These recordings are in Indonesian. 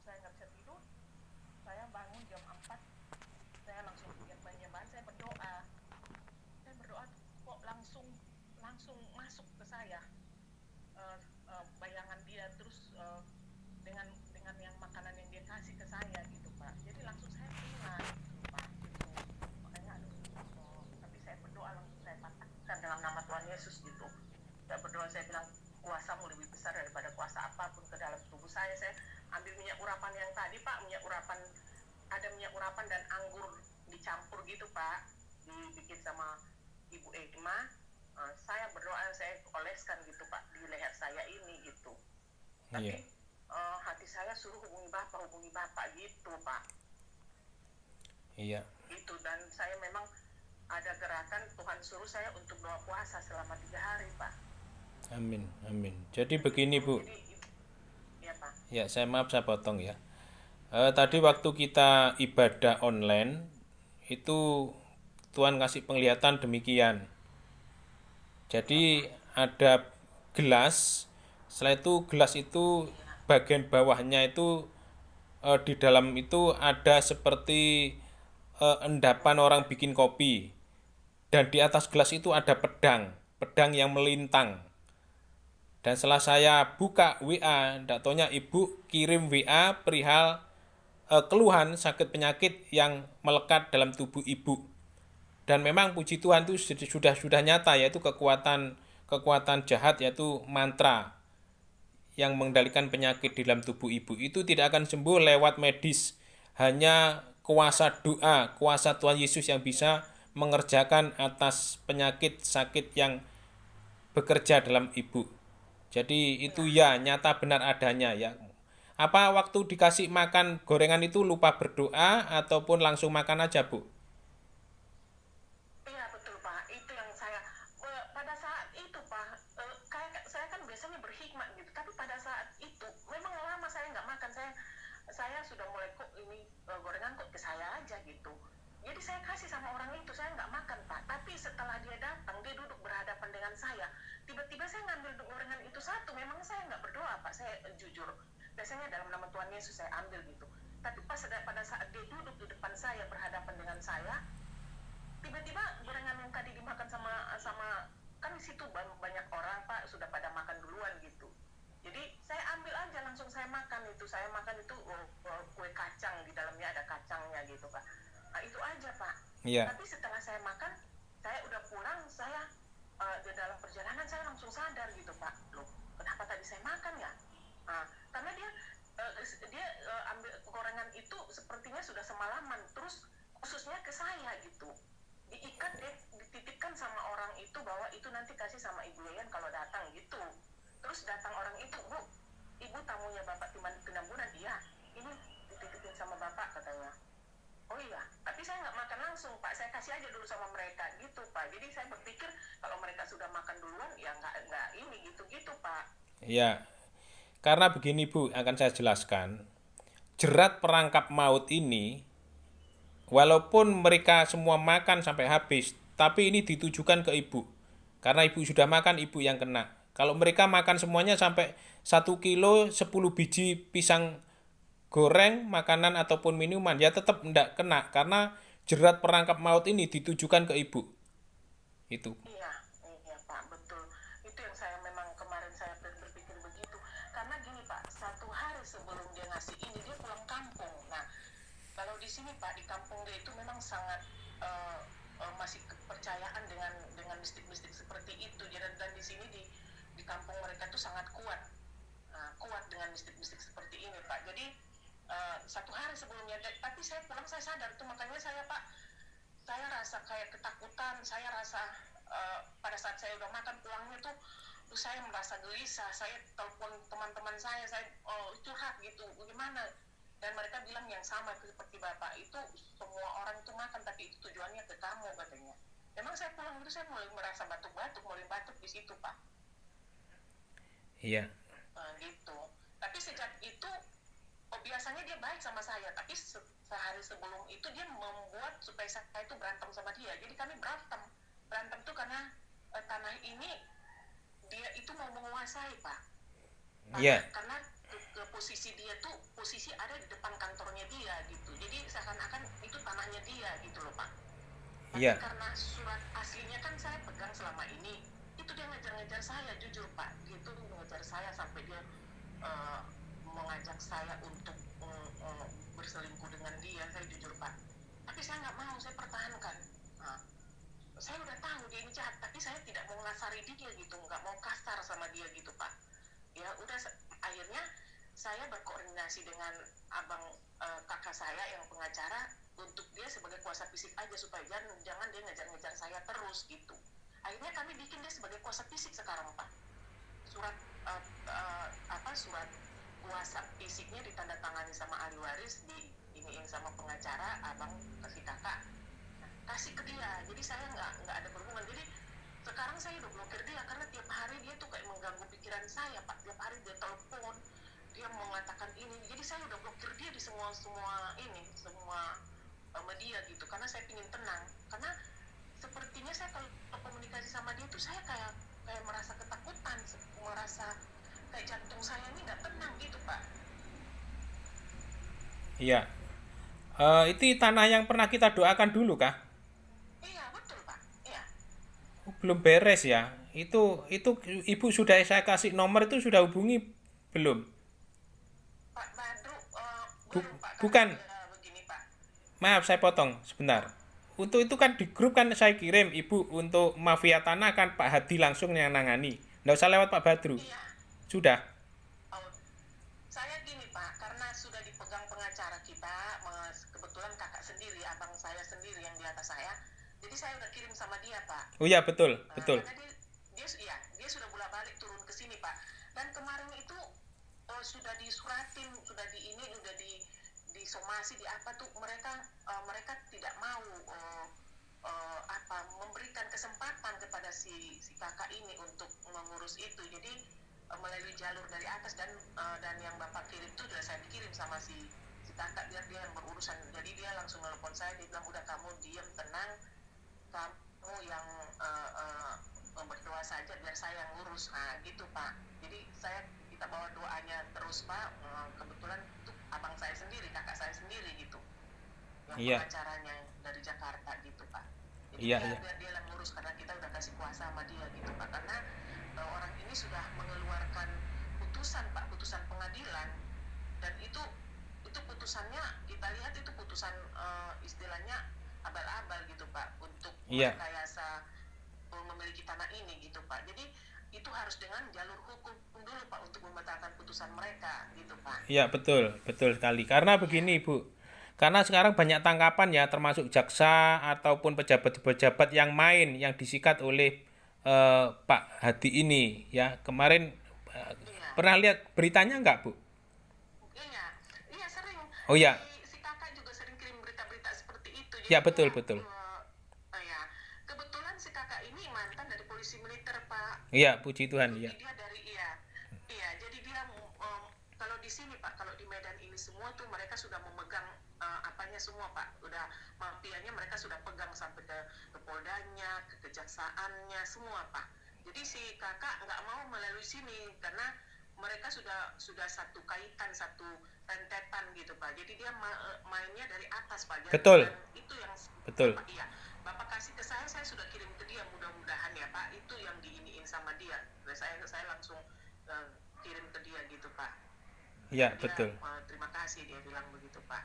saya nggak bisa tidur, saya bangun jam 4, saya langsung lihat penyembahan, saya berdoa kok langsung langsung masuk ke saya bayangan dia, terus dengan yang makanan yang dia kasih ke saya gitu Pak, jadi langsung saya ingat gitu Pak gitu. Makanya tapi saya berdoa langsung saya patahkan dalam nama Tuhan Yesus gitu. Saya berdoa, saya bilang kuasamu lebih besar daripada kuasa apapun ke dalam tubuh saya. Saya ambil minyak urapan yang tadi Pak, ada minyak urapan dan anggur dicampur gitu Pak, dibikin sama Ibu Egma. Saya berdoa, saya oleskan gitu Pak di leher saya ini gitu. Iya. Tapi hati saya suruh hubungi Bapak gitu Pak. Iya. Gitu, dan saya memang ada gerakan Tuhan suruh saya untuk doa puasa selama 3 hari Pak. Amin, amin. Jadi begini Bu. Jadi ya Pak. Ya, saya potong ya. Tadi waktu kita ibadah online itu Tuhan kasih penglihatan demikian. Jadi ada gelas, setelah itu gelas itu bagian bawahnya itu di dalam itu ada seperti endapan orang bikin kopi, dan di atas gelas itu ada pedang, pedang yang melintang. Dan setelah saya buka WA, tidak taunya ibu kirim WA perihal keluhan sakit penyakit yang melekat dalam tubuh ibu. Dan memang puji Tuhan itu sudah nyata, yaitu kekuatan jahat, yaitu mantra yang mengendalikan penyakit di dalam tubuh ibu itu tidak akan sembuh lewat medis. Hanya kuasa doa, kuasa Tuhan Yesus yang bisa mengerjakan atas penyakit sakit yang bekerja dalam ibu. Jadi itu ya nyata benar adanya ya. Apa waktu dikasih makan gorengan itu lupa berdoa ataupun langsung makan aja Bu? Iya betul Pak, itu yang saya pada saat itu Pak, kayak saya kan biasanya berhikmat gitu, tapi pada saat itu memang lama saya nggak makan, saya sudah mulai kok ini gorengan kok ke saya aja gitu. Jadi saya kasih sama orang itu, saya nggak makan Pak. Tapi setelah dia datang, dia duduk berhadapan dengan saya. Tiba-tiba saya ngambil gorengan itu satu. Memang saya nggak berdoa Pak, saya jujur. Biasanya dalam nama Tuhan Yesus saya ambil gitu. Tapi pada saat dia duduk di depan saya berhadapan dengan saya, tiba-tiba gorengan yang tadi dimakan sama sama kan di situ banyak orang Pak, sudah pada makan duluan gitu. Jadi saya ambil aja langsung saya makan itu. Saya makan itu kue kacang, di dalamnya ada kacangnya gitu Pak. Nah, itu aja Pak. Iya. Tapi setelah saya makan, saya udah pulang, saya di dalam perjalanan saya langsung sadar gitu Pak. Loh, kenapa tadi saya makan ya? Karena dia ambil gorengan itu sepertinya sudah semalaman, terus khususnya ke saya gitu. Diikat, dititipkan sama orang itu bahwa itu nanti kasih sama Ibu Yayan kalau datang gitu. Terus datang orang itu, Bu, Ibu tamunya Bapak Tinambunan, iya, ini dititipin sama Bapak katanya. Oh iya, tapi saya nggak makan langsung Pak, saya kasih aja dulu sama mereka gitu Pak. Jadi saya berpikir kalau mereka sudah makan duluan ya nggak ini gitu Pak. Iya. Karena begini Bu, akan saya jelaskan. Jerat perangkap maut ini, walaupun mereka semua makan sampai habis, tapi ini ditujukan ke ibu. Karena ibu sudah makan, ibu yang kena. Kalau mereka makan semuanya sampai 1 kilo 10 biji pisang goreng, makanan ataupun minuman, ya tetap tidak kena. Karena jerat perangkap maut ini ditujukan ke ibu. Itu. Iya, iya Pak, betul. Itu yang saya memang kemarin saya berpikir begitu. Karena gini Pak, 1 hari sebelum dia ngasih ini, dia pulang kampung. Nah, kalau di sini Pak, di kampung dia itu memang sangat masih kepercayaan dengan mistik-mistik seperti itu. Dan di sini di kampung mereka tuh sangat kuat, kuat dengan mistik-mistik seperti ini Pak. Jadi 1 hari sebelumnya, tapi saya pulang saya sadar tuh, makanya saya Pak, saya rasa kayak ketakutan, saya rasa pada saat saya udah makan pulangnya tuh saya merasa gelisah, saya telepon teman-teman saya curhat gitu, bagaimana, dan mereka bilang yang sama seperti Bapak, itu semua orang itu makan tapi itu tujuannya ke kamu katanya. Memang saya pulang itu saya mulai merasa batuk-batuk, mulai batuk di situ Pak. Iya. Gitu. Tapi sejak itu biasanya dia baik sama saya, tapi sehari sebelum itu dia membuat supaya saya itu berantem sama dia. Jadi kami berantem tuh karena tanah ini dia itu mau menguasai Pak. Iya. Karena posisi dia tuh posisi ada Tapi Iya, karena surat aslinya kan saya pegang selama ini, itu dia ngejar-ngejar saya, jujur Pak. Dia tuh ngejar saya sampai dia eh, mengajak saya untuk berselingkuh dengan dia, saya jujur Pak. Tapi saya nggak mau, saya pertahankan. Nah, saya udah tahu dia ini jahat, tapi saya tidak mau ngasari dia gitu, nggak mau kasar sama dia gitu Pak. Ya udah, akhirnya saya berkoordinasi dengan kakak saya yang pengacara untuk dia sebagai kuasa fisik aja supaya jangan dia ngejar-ngejar saya terus gitu. Akhirnya kami bikin dia sebagai kuasa fisik sekarang Pak. Surat surat kuasa fisiknya ditandatangani sama ahli waris, iniin sama pengacara, abang kasih kakak, kasih ke dia. Jadi saya nggak ada berhubungan. Jadi sekarang saya udah blokir dia karena tiap hari dia tuh kayak mengganggu pikiran saya Pak. Tiap hari dia telepon, dia mengatakan ini. Jadi saya udah blokir dia di semua media gitu karena saya ingin tenang. Karena sepertinya saya kalau komunikasi sama dia tuh saya kayak merasa ketakutan, merasa kayak jantung saya ini nggak tenang gitu Pak. iya. Itu tanah yang pernah kita doakan dulu kah? Iya betul Pak. Iya Oh, belum beres ya. Itu ibu sudah saya kasih nomor itu sudah hubungi belum? Pak Badru, Bu- belum Pak karena bukan, begini Pak. maaf saya potong sebentar. Untuk itu kan di grup kan saya kirim ibu untuk mafia tanah kan Pak Hadi langsung yang nangani. Nggak usah lewat Pak Badru. Iya. Sudah. Oh, saya gini Pak, karena sudah dipegang pengacara kita, kebetulan kakak sendiri, abang saya sendiri yang di atas saya, jadi saya udah kirim sama dia Pak. Oh iya betul, betul. Karena dia sudah bolak-balik turun ke sini Pak. Dan kemarin itu sudah disuratin, sudah disomasi di apa tuh mereka tidak mau memberikan kesempatan kepada si kakak ini untuk mengurus itu. Jadi melalui jalur dari atas dan yang bapak kirim itu sudah saya kirim sama si kakak, biar dia yang berurusan. Jadi dia langsung nelpon saya, dia bilang udah kamu diam tenang, kamu yang berdoa saja biar saya yang ngurus. Nah gitu Pak. Jadi kita bawa doanya terus Pak. Kebetulan itu abang saya sendiri, kakak saya sendiri gitu, yang Iya, pengacaranya dari Jakarta gitu Pak. Jadi iya, biar iya. dia yang ngurus karena kita udah kasih kuasa sama dia gitu Pak. Karena orang ini sudah mengeluarkan putusan Pak, putusan pengadilan, dan itu putusannya kita lihat itu putusan istilahnya abal-abal gitu Pak untuk Iya. merekayasa memiliki tanah ini gitu Pak. Jadi itu harus dengan jalur hukum dulu Pak untuk membatalkan putusan mereka gitu Pak. Iya, betul, betul sekali. Karena begini, Bu. Karena sekarang banyak tangkapan ya, termasuk jaksa ataupun pejabat-pejabat yang main yang disikat oleh Pak Hadi ini ya. Kemarin Iya, pernah lihat beritanya nggak, Bu? iya, iya sering. Oh iya, Si kakak juga sering kirim berita-berita seperti itu. ya Jadi betul, dia, betul. ya kebetulan si kakak ini mantan dari polisi militer Pak. Iya, puji Tuhan, Jadi ya. dia iya, jadi dia kalau di sini Pak, kalau di Medan ini semua tuh mereka sudah memegang apanya semua Pak. Udah mafianya mereka sudah pegang sampai ke Poldanya, ke kejaksaannya semua Pak. Jadi si kakak nggak mau melalui sini karena mereka sudah satu kaitan, satu rentetan gitu Pak. Jadi dia mainnya dari atas Pak. Betul, Dan itu yang betul. Bapak, iya, Bapak kasih ke saya sudah kirim ke dia, mudah-mudahan ya Pak, itu yang diiniin sama dia. Saya langsung kirim ke dia gitu Pak. Iya, Dia betul. terima kasih, dia bilang begitu Pak.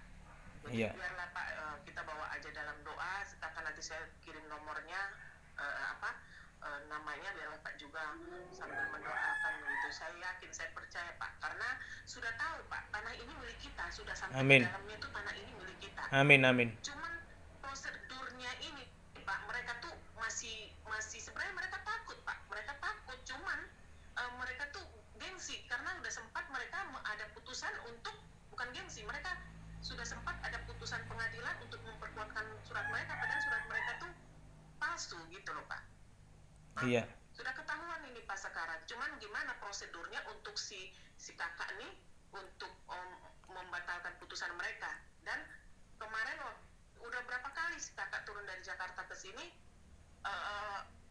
Jadi Iya. biarlah Pak, kita bawa aja dalam doa. Sekarang nanti saya kirim nomornya, namanya, biar Pak juga sambil mendoakan gitu. Saya yakin, saya percaya Pak, karena sudah tahu Pak, tanah ini milik kita, sudah sampai Amin. di dalamnya itu tanah ini milik kita. Amin, amin. Cuman prosedurnya ini Pak, mereka tuh masih sebenarnya mereka takut Pak, mereka takut, cuman mereka tuh gengsi karena udah sempat mereka ada putusan untuk, bukan gengsi, mereka sudah sempat ada putusan pengadilan untuk memperkuatkan surat mereka, padahal surat mereka tuh palsu gitu loh Pak. Iya. Sudah ketahuan ini Pak sekarang, cuman gimana prosedurnya untuk si kakak nih untuk membatalkan putusan mereka. Dan kemarin udah berapa kali si kakak turun dari Jakarta ke sini,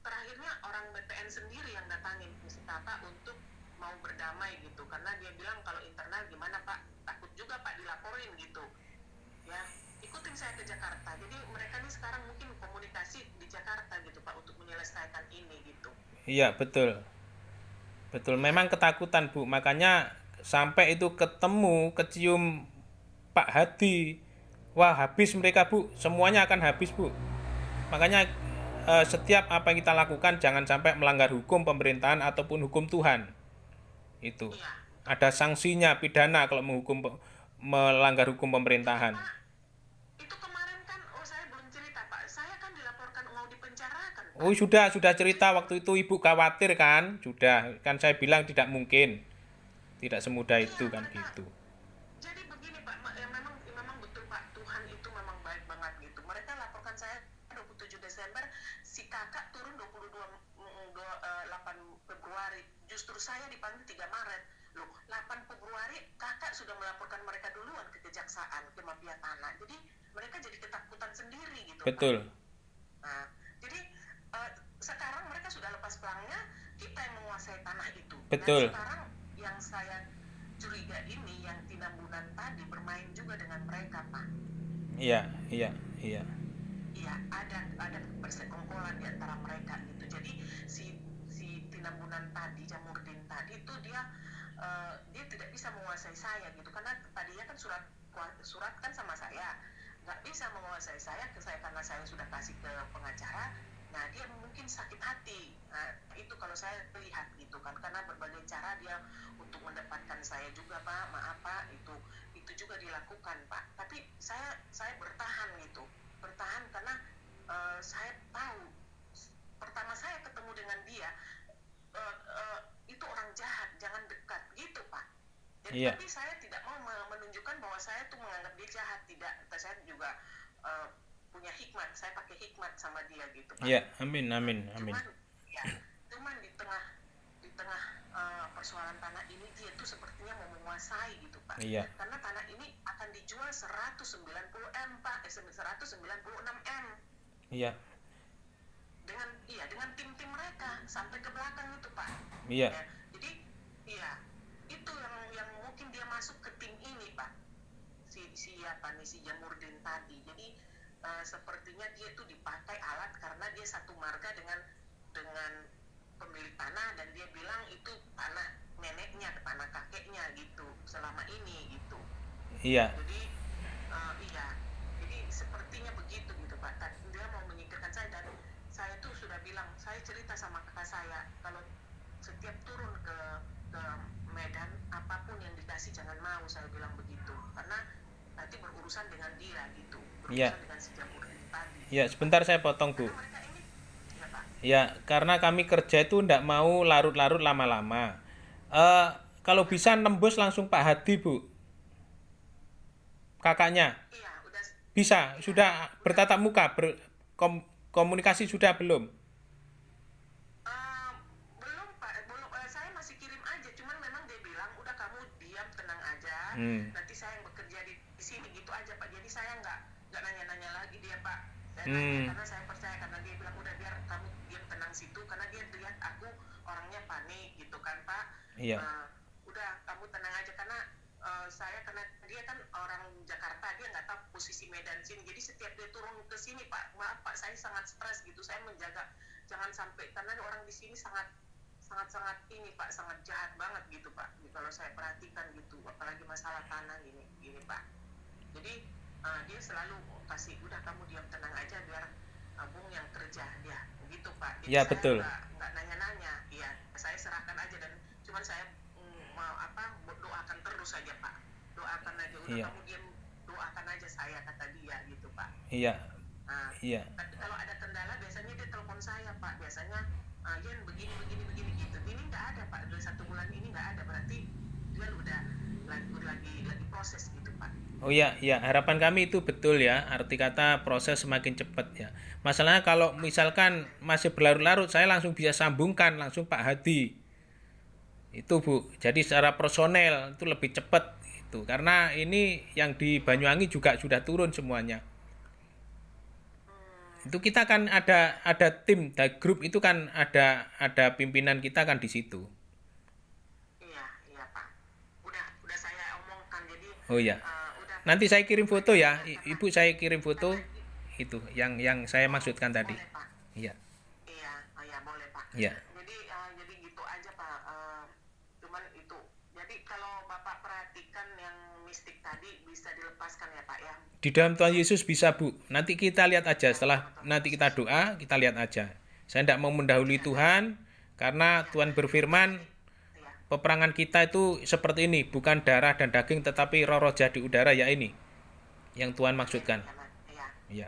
terakhirnya orang BPN sendiri yang datangin si kakak untuk mau berdamai gitu, karena dia bilang kalau internal gimana Pak, takut juga Pak dilaporin gitu ya. Ikutin saya ke Jakarta. Jadi mereka nih sekarang mungkin komunikasi Iya, betul. Betul, memang ketakutan Bu. Makanya sampai itu ketemu, kecium Pak Hadi. Wah, habis mereka Bu. Semuanya akan habis Bu. Makanya setiap apa yang kita lakukan jangan sampai melanggar hukum pemerintahan ataupun hukum Tuhan. Itu. Iya. Ada sanksinya pidana kalau melanggar hukum pemerintahan. Pak, itu kemarin kan, oh saya belum cerita Pak, saya kan dilaporkan mau dipenjarakan Pak. Oh, sudah cerita waktu itu Ibu khawatir kan? Sudah, kan saya bilang tidak mungkin. Tidak semudah Iya, itu kan mereka. gitu. Jadi begini Pak, memang betul Pak, Tuhan itu memang baik banget gitu. Mereka laporkan saya 27 Desember, si kakak turun 8 Februari. Justru saya dipanggil 3 Maret. Loh, 8 Februari kakak sudah melaporkan mereka duluan ke kejaksaan, ke mafia tanah. Jadi mereka jadi ketakutan sendiri gitu Betul. Pak. Nah, jadi sekarang mereka sudah lepas pelangnya, kita yang menguasai tanah itu. Betul. Dan sekarang yang saya curiga ini, yang Tinambunan tadi bermain juga dengan mereka Pak. Iya. Iya, ada persekongkolan di antara mereka gitu. Jadi si Tinambunan tadi, Jamurdin tadi itu dia tidak bisa menguasai saya gitu, karena tadinya kan surat kan sama saya, nggak bisa menguasai saya karena saya sudah kasih ke pengacara. Nah, dia mungkin sakit hati. Nah, itu kalau saya lihat gitu kan, karena berbagai cara dia untuk mendapatkan saya juga Pak, maaf Pak, itu juga dilakukan Pak. Tapi saya bertahan gitu, bertahan karena saya tahu pertama saya ketemu dengan dia, itu orang jahat, jangan dekat gitu Pak. Jadi Iya. tapi saya tidak mau menunjukkan bahwa saya tuh menganggap dia jahat, tidak. Saya juga punya hikmat, saya pakai hikmat sama dia gitu Pak. Iya, amin. Cuman di tengah persoalan tanah ini, dia tuh sepertinya mau menguasai gitu Pak. Iya. Karena tanah ini akan dijual 190 M Pak, 196 M. Iya. Dengan tim-tim mereka sampai ke belakang itu Pak. Iya. Ya, jadi itu yang mungkin dia masuk ke tim ini Pak. Si Jamurdin tadi. Jadi sepertinya dia tuh dipakai alat karena dia satu marga dengan pemilik tanah, dan dia bilang itu tanah neneknya, tanah kakeknya gitu selama ini gitu. Iya. Jadi jadi sepertinya begitu gitu Pak. Dia mau menyingkirkan saya, dan saya tuh sudah bilang, saya cerita sama kakak saya kalau setiap turun ke Medan, apapun yang dikasih jangan mau, saya bilang begitu, karena nanti berurusan dengan dia gitu, Iya. berurusan dengan si Jamurdin tadi. Ya, sebentar saya potong Bu. Karena mereka ini, ya Pak. Ya, karena kami kerja itu tidak mau larut-larut lama-lama. Kalau bisa nembus langsung Pak Hadi Bu. Kakaknya. Iya, udah. Bisa, sudah bertatap muka, komunikasi sudah belum? Belum Pak, belum. Saya masih kirim aja, cuman memang dia bilang udah kamu diam, tenang aja. Nanti saya yang bekerja di sini gitu aja Pak. Jadi saya nggak nanya-nanya lagi dia Pak. Saya nanya karena saya percaya, karena dia bilang udah biar kamu diam, tenang situ, karena dia lihat aku orangnya panik gitu kan Pak. Iya. Udah kamu tenang aja, karena karena dia kan orang Jakarta, dia nggak tahu posisi Medan sini. Jadi setiap dia turun ke sini Pak, maaf Pak, saya sangat stres gitu. Saya menjaga jangan sampai, karena orang di sini sangat ini Pak, sangat jahat banget gitu Pak. Kalau saya perhatikan gitu, apalagi masalah tanah gini Pak. Jadi dia selalu kasih, udah kamu diam, tenang aja, biar Bung yang kerja dia gitu Pak. Jadi Ya, saya betul. nggak nanya-nanya, ya saya serahkan aja, dan cuman saya doakan terus aja Pak, doakan aja, udah Iya. kamu diam, doakan aja saya, kata dia gitu Pak. Iya. Nah, Iya. kalau ada kendala biasanya dia telepon saya Pak, biasanya Yen begini gitu. Ini nggak ada Pak, udah 1 bulan ini nggak ada, berarti dia udah lagi proses gitu Pak. Oh iya, harapan kami itu betul ya. Arti kata proses semakin cepat ya. Masalahnya kalau misalkan masih berlarut-larut, saya langsung bisa sambungkan langsung Pak Hadi. Itu Bu. Jadi secara personel itu lebih cepat itu. Karena ini yang di Banyuwangi juga sudah turun semuanya. Itu kita kan ada tim, ada grup, itu kan ada pimpinan kita kan di situ. Iya Pak. Udah saya omongkan, jadi Oh iya. udah. Nanti saya kirim foto ya. Ibu saya kirim foto itu yang saya maksudkan tadi. Boleh Pak. Iya. Iya, boleh Pak. Iya. Jadi Bapak perhatikan yang mistik tadi bisa dilepaskan ya Pak ya. Di dalam Tuhan Yesus bisa, Bu. Nanti kita lihat aja, setelah nanti kita doa, kita lihat aja. Saya tidak mau mendahului Tuhan, karena Tuhan berfirman, Ya. peperangan kita itu seperti ini, bukan darah dan daging, tetapi roh-roh jahat di udara, ya ini yang Tuhan maksudkan. Ya. Ya,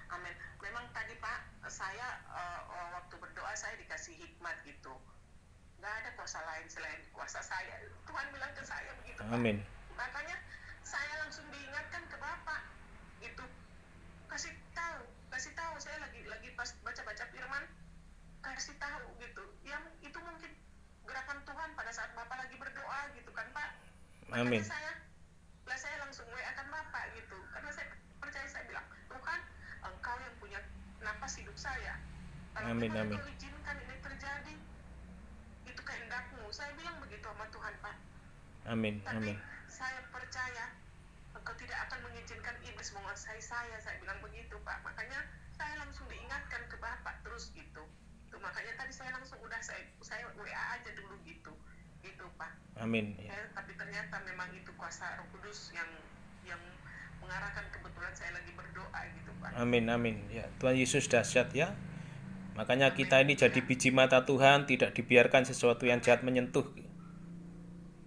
Amin. Memang tadi Pak, saya waktu berdoa saya dikasih hikmat gitu. Gak ada kuasa lain selain kuasa saya. Tuhan bilang ke saya begitu Pak. amin, Makanya saya langsung diingatkan ke Bapak gitu. Kasih tahu saya lagi pas baca firman, kasih tahu gitu. Yang itu mungkin gerakan Tuhan pada saat Bapak lagi berdoa gitu kan Pak. amin, Makanya saya langsung WA kan Bapak gitu. Karena saya percaya, saya bilang, Tuhan, Engkau yang punya napas hidup saya. Kalau Amin, memang amin. Engkau izinkan ini terjadi, itu kehendak-Mu. Saya bilang begitu sama Tuhan Pak. amin, Tapi amin, saya percaya Engkau tidak akan mengizinkan iblis menguasai saya. Saya bilang begitu Pak. Makanya saya langsung diingatkan ke Bapak terus gitu. Itu makanya tadi saya langsung saya WA aja dulu gitu. Gitu Pak. amin. Ya. Tapi ternyata memang itu kuasa Roh Kudus yang mengarahkan, kebetulan saya lagi berdoa gitu Pak. Amin, amin. Ya, Tuhan Yesus dahsyat ya. Makanya kita ini jadi biji mata Tuhan, tidak dibiarkan sesuatu yang jahat menyentuh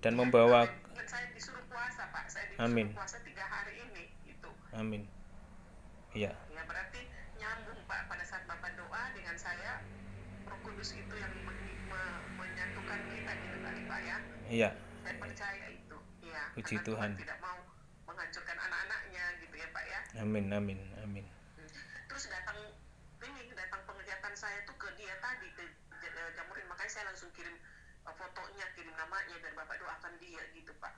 dan membawa. Dan saya disuruh puasa Pak. Saya disuruh Amin. puasa 3 hari ini gitu. Amin. Ya, Ya berarti nyambung Pak, pada saat Bapak doa dengan saya, Roh Kudus itu yang menyatukan kita gitu kali Pak ya. iya. Saya percaya itu. Ya. Puji Karena Tuhan. tidak mau menghancurkan anak-anaknya gitu ya Pak ya. Amin, amin, amin. Terus datang penglihatan saya tuh ke dia tadi, ke Jamurin, makanya saya langsung kirim fotonya, kirim namanya, dan Bapak doakan dia gitu Pak.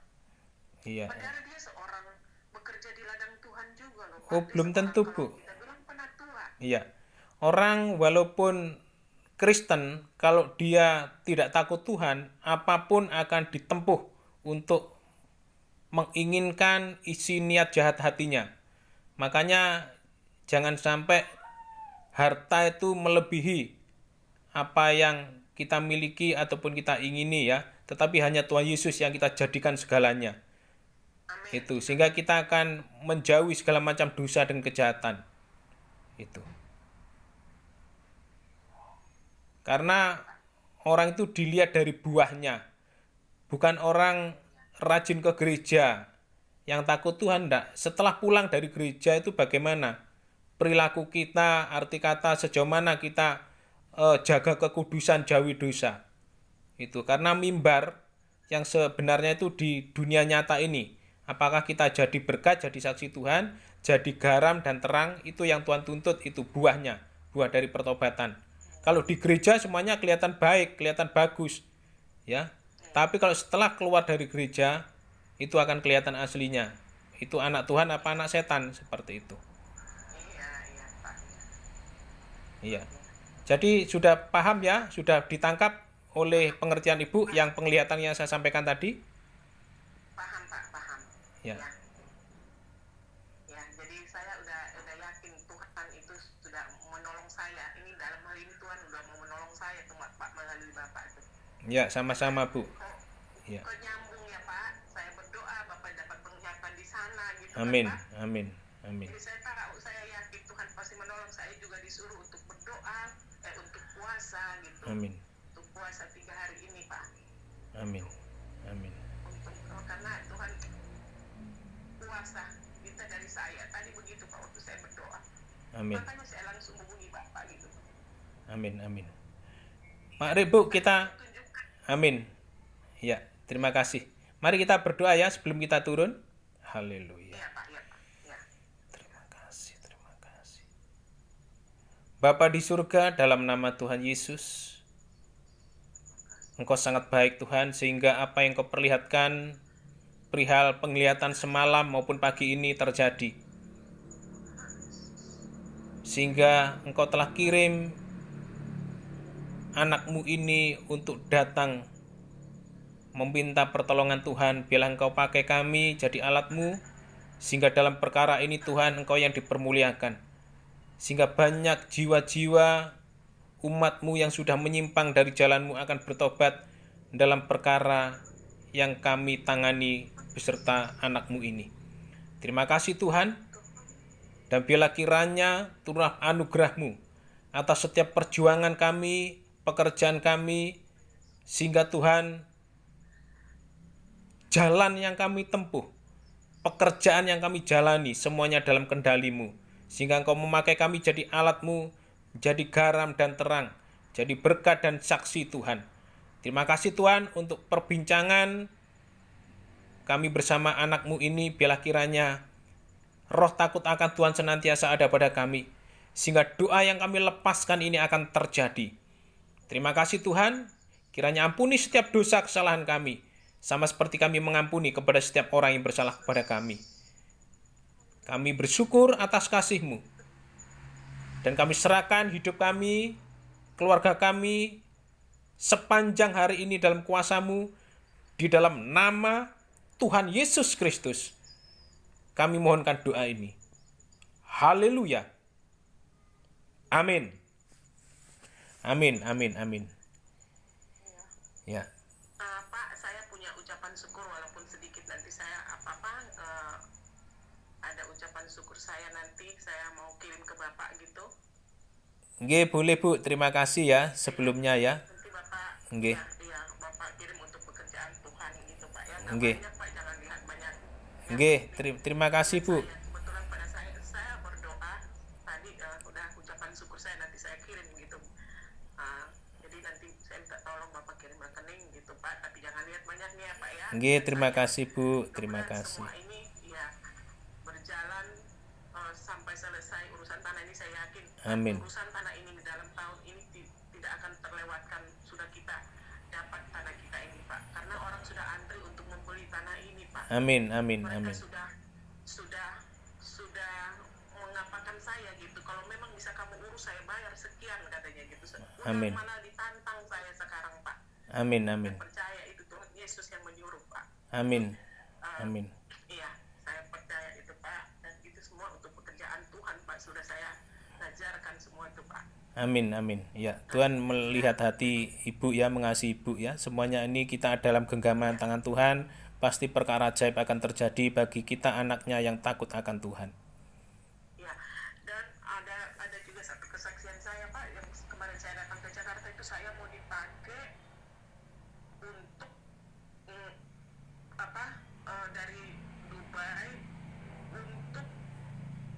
Iya. Padahal dia seorang bekerja di ladang Tuhan juga loh Pak. Oh, Dia belum seorang, tentu, kalau Bu. kita bilang penatua. Iya. Orang walaupun Kristen, kalau dia tidak takut Tuhan, apapun akan ditempuh untuk menginginkan isi niat jahat hatinya. Makanya jangan sampai harta itu melebihi apa yang kita miliki ataupun kita ingini ya, tetapi hanya Tuhan Yesus yang kita jadikan segalanya. Amin. Itu sehingga kita akan menjauhi segala macam dosa dan kejahatan. Itu. Karena orang itu dilihat dari buahnya. Bukan orang rajin ke gereja yang takut Tuhan, enggak. Setelah pulang dari gereja itu bagaimana? Perilaku kita, arti kata, sejauh mana kita jaga kekudusan, jauhi dosa. Itu karena mimbar yang sebenarnya itu di dunia nyata ini. Apakah kita jadi berkat, jadi saksi Tuhan, jadi garam dan terang, itu yang Tuhan tuntut, itu buahnya, buah dari pertobatan. Kalau di gereja semuanya kelihatan baik, kelihatan bagus, ya. Tapi kalau setelah keluar dari gereja, itu akan kelihatan aslinya. Itu anak Tuhan apa anak setan, seperti itu. Iya Pak. Iya. Jadi sudah paham ya, sudah ditangkap oleh pengertian Ibu yang penglihatan yang saya sampaikan tadi? Paham Pak, paham. Ya. Ya, jadi saya udah yakin Tuhan itu sudah menolong saya. Ini dalam hal ini Tuhan udah mau menolong saya tuh Pak melalui Bapak itu. Ya, sama-sama Bu. Ya. Kok nyambung ya Pak? Saya berdoa Bapak dapat penglihatan di sana gitu Amin, kan Pak. amin, amin. Jadi saya tahu, saya yakin Tuhan pasti menolong. Saya juga disuruh untuk berdoa, untuk puasa gitu. Amin. Untuk puasa 3 hari ini Pak. Amin. Amin. Karena Tuhan puasa kita dari saya tadi begitu Pak waktu saya berdoa. Amin. Makanya saya langsung hubungi Bapak gitu. Amin, amin. Mari Bu, kita Tunjukkan. amin. Ya, terima kasih. Mari kita berdoa ya sebelum kita turun. Haleluya. Iya Pak, iya Pak. Ya. Terima kasih, terima kasih. Bapa di surga, dalam nama Tuhan Yesus, Engkau sangat baik Tuhan, sehingga apa yang Kau perlihatkan perihal penglihatan semalam maupun pagi ini terjadi. Sehingga Engkau telah kirim anak-Mu ini untuk datang meminta pertolongan Tuhan. Biarlah Engkau pakai kami jadi alat-Mu, sehingga dalam perkara ini Tuhan Engkau yang dipermuliakan. Sehingga banyak jiwa-jiwa umat-Mu yang sudah menyimpang dari jalan-Mu akan bertobat dalam perkara yang kami tangani beserta anak-Mu ini. Terima kasih Tuhan, dan biarlah kiranya turunlah anugerah-Mu atas setiap perjuangan kami, pekerjaan kami, sehingga Tuhan, jalan yang kami tempuh, pekerjaan yang kami jalani, semuanya dalam kendali-Mu, sehingga Engkau memakai kami jadi alat-Mu, jadi garam dan terang, jadi berkat dan saksi Tuhan. Terima kasih Tuhan untuk perbincangan kami bersama anak-Mu ini. Biarlah kiranya roh takut akan Tuhan senantiasa ada pada kami, sehingga doa yang kami lepaskan ini akan terjadi. Terima kasih Tuhan, kiranya ampuni setiap dosa kesalahan kami, sama seperti kami mengampuni kepada setiap orang yang bersalah kepada kami. Kami bersyukur atas kasih-Mu, dan kami serahkan hidup kami, keluarga kami, sepanjang hari ini dalam kuasa-Mu, di dalam nama Tuhan Yesus Kristus. Kami mohonkan doa ini. Haleluya. Amin. Amin, amin, amin. Ya. Pak, saya punya ucapan syukur walaupun sedikit. Nanti saya ada ucapan syukur saya nanti saya mau kirim ke Bapak gitu. Nggih, boleh Bu. Terima kasih ya sebelumnya ya. Nanti Bapak, Nggih. ya, Bapak kirim untuk pekerjaan Tuhan gitu Pak ya. Nggih. Banyak Pak, jangan lihat banyak. Nggih, terima kasih Bu. Kebetulan pada saya berdoa tadi udah ucapan syukur saya nanti saya kirim gitu. Jadi nanti saya minta tolong Bapak kirim rekening gitu Pak, tapi jangan lihat banyaknya ya Pak ya. Nggih, terima kasih Bu. Terima kasih. Semua ini ya berjalan sampai selesai urusan tanah ini, saya yakin. Amin. Urusan tanah ini di dalam tahun ini tidak akan terlewatkan, sudah kita dapat tanah kita ini Pak, karena orang sudah antri untuk membeli tanah ini Pak. Amin, amin, Mereka amin. sudah mengapakan saya gitu, kalau memang bisa kamu urus saya bayar sekian katanya gitu. Amin. Malah ditantang saya sekarang Pak. Amin, amin. Saya percaya itu Tuhan Yesus yang menyuruh Pak. Amin. Amin. Iya, saya percaya itu Pak, dan itu semua untuk pekerjaan Tuhan Pak, sudah saya ajarkan semua itu Pak. Amin, amin. Ya, Tuhan melihat hati Ibu ya, mengasihi Ibu ya. Semuanya ini kita dalam genggaman tangan Tuhan. Pasti perkara ajaib akan terjadi bagi kita anaknya yang takut akan Tuhan. Ya, dan ada juga satu kesaksian saya Pak, yang kemarin saya datang ke Jakarta itu saya mau dipakai untuk dari Dubai untuk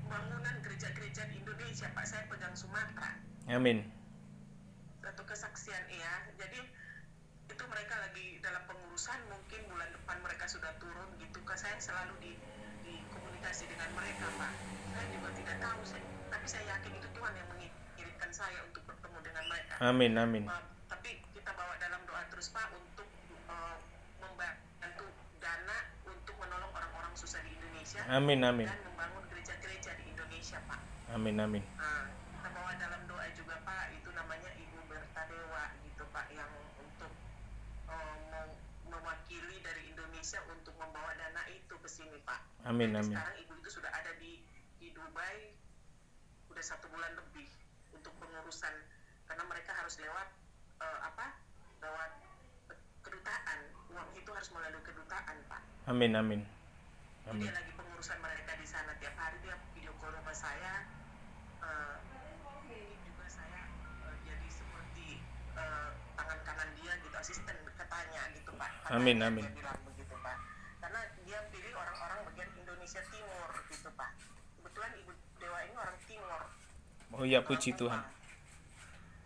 bangunan gereja-gereja di Indonesia Pak. Saya pegang Sumatera. Amin. Satu kesaksian ya. Jadi itu mereka lagi dalam pengurusan, mungkin bulan depan mereka sudah turun gitu. Saya selalu di komunikasi dengan mereka Pak. Saya juga tidak tahu, tapi saya yakin itu Tuhan yang mengirimkan saya untuk bertemu dengan mereka. Amin, amin. Tapi kita bawa dalam doa terus Pak untuk membantu dana untuk menolong orang-orang susah di Indonesia. Amin, amin. Dan membangun gereja-gereja di Indonesia Pak. Amin, amin. Kita bawa dalam doa juga Pak, itu namanya Ibu Bertadewa gitu Pak, yang untuk mewakili dari Indonesia untuk membawa dana itu ke sini Pak. Amin, Jadi amin. sekarang Ibu itu sudah ada di Dubai udah 1 bulan lebih untuk pengurusan, karena mereka harus lewat lewat kedutaan. Uang itu harus melalui kedutaan Pak. Amin, amin. Jadi dia lagi pengurusan mereka di sana, tiap hari dia video call sama saya. Juga saya jadi seperti tangan kanan dia gitu, asisten katanya gitu Pak. Amin, amin. Dia bilang begitu Pak, karena dia pilih orang-orang bagian Indonesia Timur gitu Pak. Kebetulan Ibu Dewa ini orang Timur. Oh ya, puji Tuhan.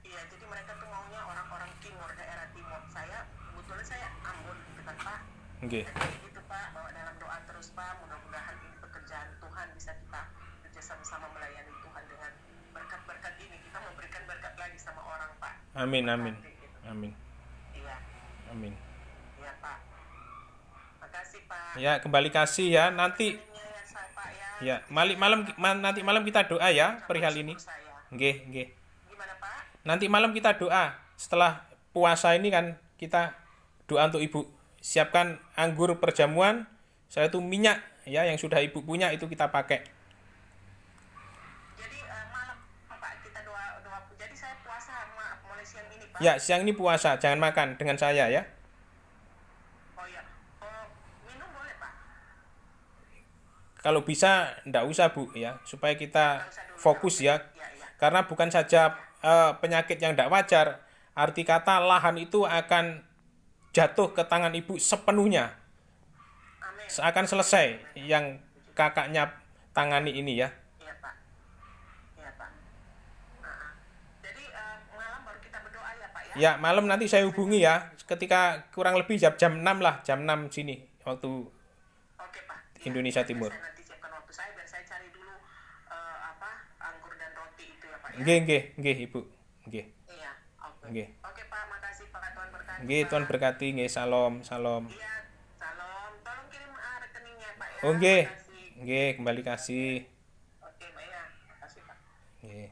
Iya, jadi mereka tuh maunya orang-orang Timur, daerah Timur. Kebetulan saya Ambon gitu kan Pak. Nggih. Jadi gitu Pak, bawa dalam doa terus Pak, mudah-mudahan ini pekerjaan Tuhan bisa kita kerja sama-sama melayani Tuhan dengan berkat-berkat ini. Kita memberikan berkat lagi sama orang Pak. Amin, amin. Amin. Iya. Amin. Iya Pak. Makasih Pak. Ya, kembali kasih ya. Nanti ya, nanti malam kita doa ya perihal ini. Nggih, nggih. Gimana Pak? Nanti malam kita doa. Setelah puasa ini kan kita doa untuk Ibu. Siapkan anggur perjamuan, saya itu minyak ya yang sudah Ibu punya itu kita pakai. Jadi malam Pak kita doa. Jadi saya puasa mulai siang ini Pak. Ya, siang ini puasa, jangan makan dengan saya ya. Oh iya. kalau bisa ndak usah Bu ya, supaya kita fokus ya. Ya, ya. Karena bukan saja penyakit yang ndak wajar, arti kata lahan itu akan jatuh ke tangan ibu sepenuhnya. Amin. Seakan selesai yang kakaknya tangani ini ya. Iya Pak. Iya Pak. Ah, ah. Jadi malam baru kita berdoa ya Pak ya. Ya, malam nanti saya hubungi ya. Ketika kurang lebih jam 6 lah, jam 6 sini waktu Oke Pak. Indonesia Timur. Saya nanti siapkan waktu saya biar saya cari dulu anggur dan roti itu ya Pak ya. Nggih, Ibu. Nggih. Iya. Oke. Nggih. Oke Pak, makasih Pak, Tuhan berkati. Nggih, Pak. Tuhan berkati, nggih, salam, salam. Iya, salam. Tolong kirim rekeningnya Pak ya. Oh, nggih. Makasih. Nggih, kembali kasih. Oke Pak ya. Makasih Pak. Nggih.